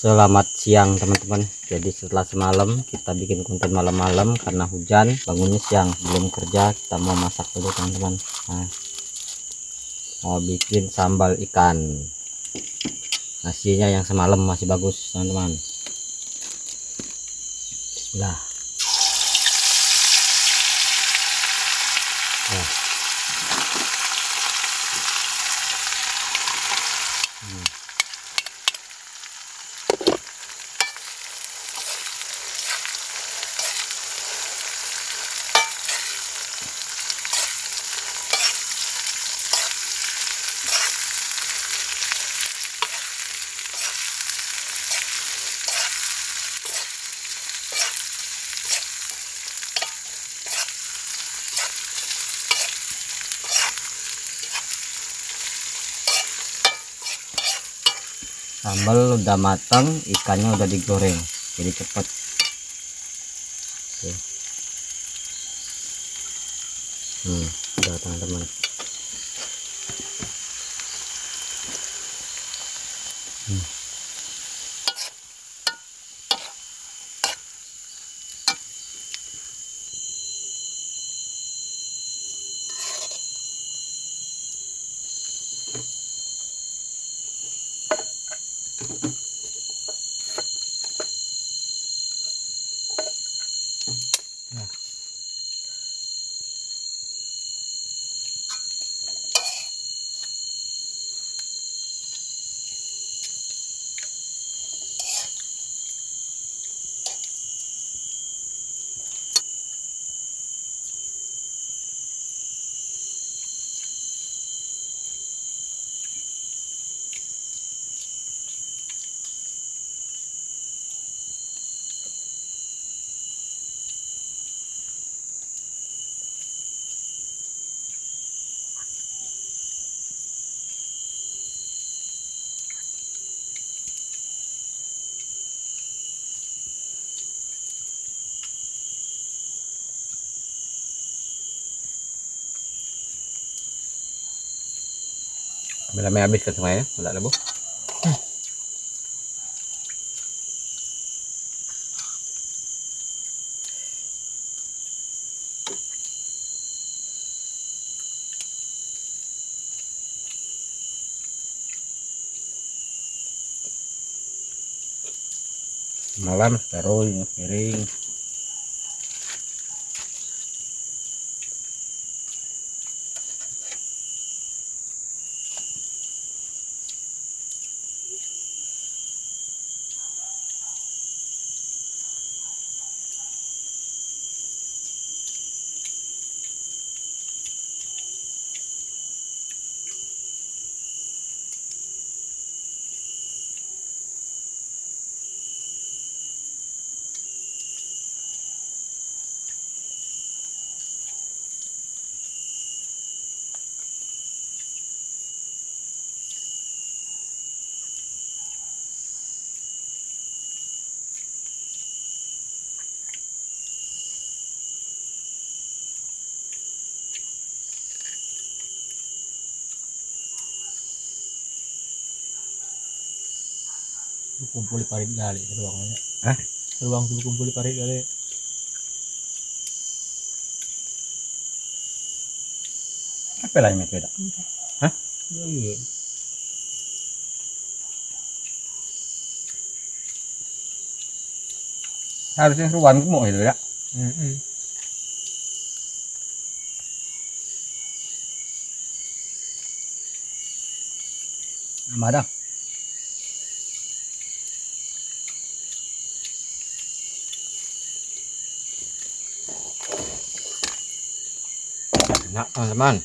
Selamat siang teman-teman. Jadi setelah semalam kita bikin konten malam-malam karena hujan, bangunnya siang, belum kerja, kita mau masak dulu teman-teman. Nah, mau bikin sambal ikan. Nasinya yang semalam masih bagus teman-teman. Bismillah. Nah. Sambal udah matang, ikannya udah digoreng, jadi cepet. Oke. Udah teman-teman. Ambil habis kan semuanya, enggak lebu. Malam taruh piring. Kumpul di parit kali ruangnya. Hah? Ruang tuh kumpul di parit kali. Apa lagi mek beda? Hah? Iya. Harusnya ruang mau itu ya. Mana? Enak teman-teman.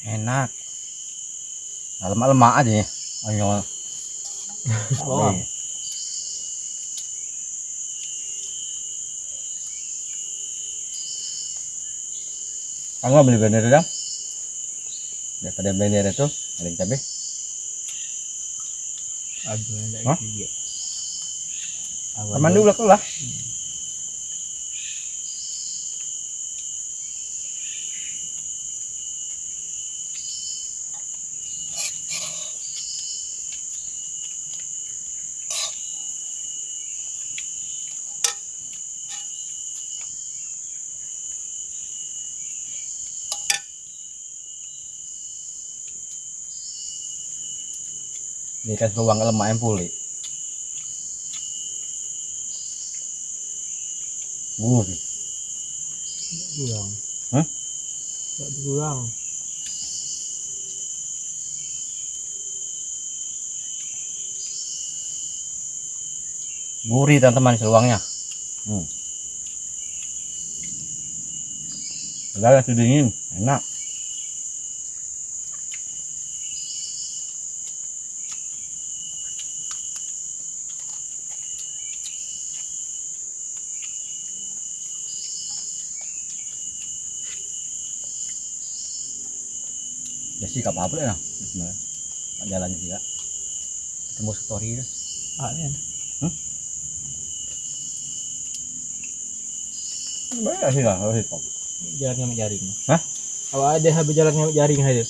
Enak. Lemak-lemak aja ya. Ayo. Bawang. Kamu beli blender dong? Daripada blender itu, ada cabai. Aduh, enggak Hah? gitu. Aman dulu lah. Ini kan ruang lemak yang pulih. Gurih. Kurang. Hah? Tak kurang. Gurih teman-teman seluangnya. Udah sudah dingin, enak. Ya sih gak apa-apa ya. Jalan sih ya. Ketemu story ya. Ini. Banyak sih lah, harus stop. Jalan ngambil jaring. Hah? Awak ada habis jalan ngambil jaring aja.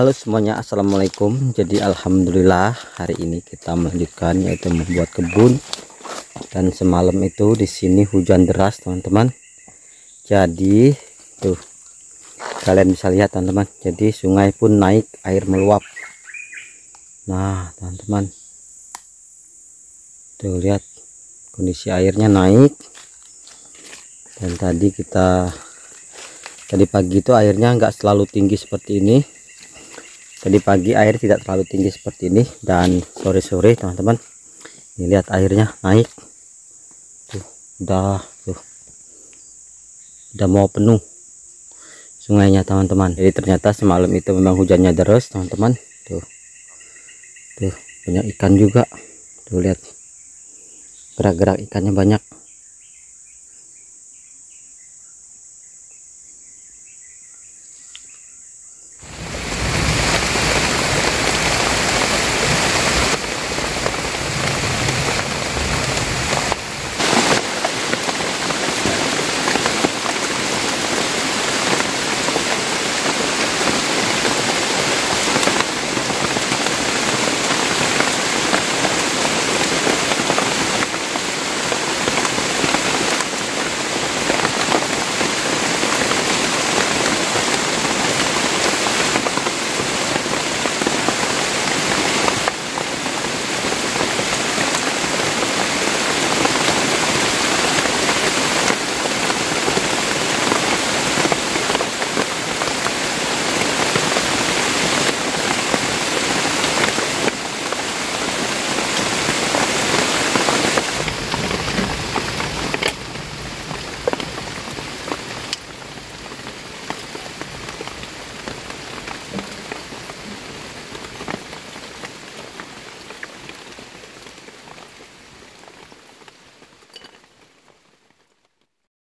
Halo semuanya, assalamualaikum. Jadi alhamdulillah hari ini kita melanjutkan yaitu membuat kebun. Dan semalam itu di sini hujan deras teman-teman. Jadi tuh kalian bisa lihat teman-teman. Jadi sungai pun naik, air meluap. Nah teman-teman, tuh lihat kondisi airnya naik. Dan tadi pagi itu airnya nggak selalu tinggi seperti ini. Tadi pagi air tidak terlalu tinggi seperti ini, dan sore-sore teman-teman ini lihat airnya naik tuh, udah mau penuh sungainya teman-teman. Jadi ternyata semalam itu memang hujannya deras teman-teman. Tuh banyak ikan juga, tuh lihat gerak-gerak ikannya banyak.